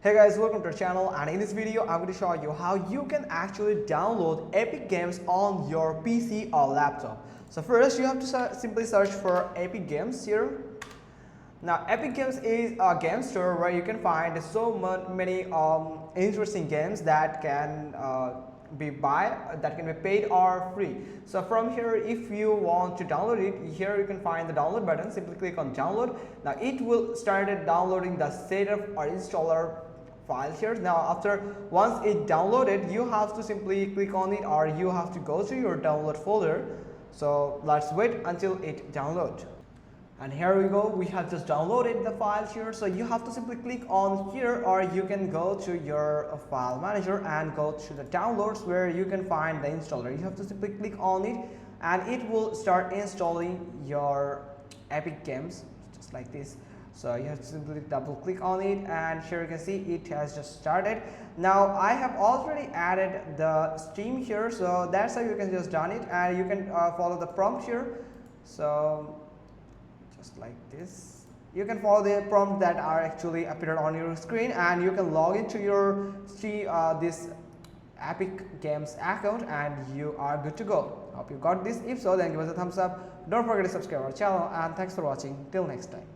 Hey guys, welcome to our channel, and in this video I'm going to show you how you can actually download Epic Games on your PC or laptop. So first you have to simply search for Epic Games here. Now Epic Games is a game store where you can find so many interesting games that can be paid or free. So from here, if you want to download it, here you can find the download button. Simply click on download. Now it will start downloading the setup or installer file here. Now after once it downloaded, you have to simply click on it, or you have to go to your download folder. So let's wait until it downloads. And here we go, we have just downloaded the file here. So you have to simply click on here, or you can go to your file manager and go to the downloads where you can find the installer. You have to simply click on it and it will start installing your Epic Games just like this. So you have to simply double click on it, and here you can see it has just started. Now I have already added the Steam here, so that's how you can just done it, and you can follow the prompt here. So just like this, you can follow the prompt that are actually appeared on your screen, and you can log into your this Epic Games account and you are good to go. Hope you got this. If so, then give us a thumbs up. Don't forget to subscribe our channel, and thanks for watching. Till next time.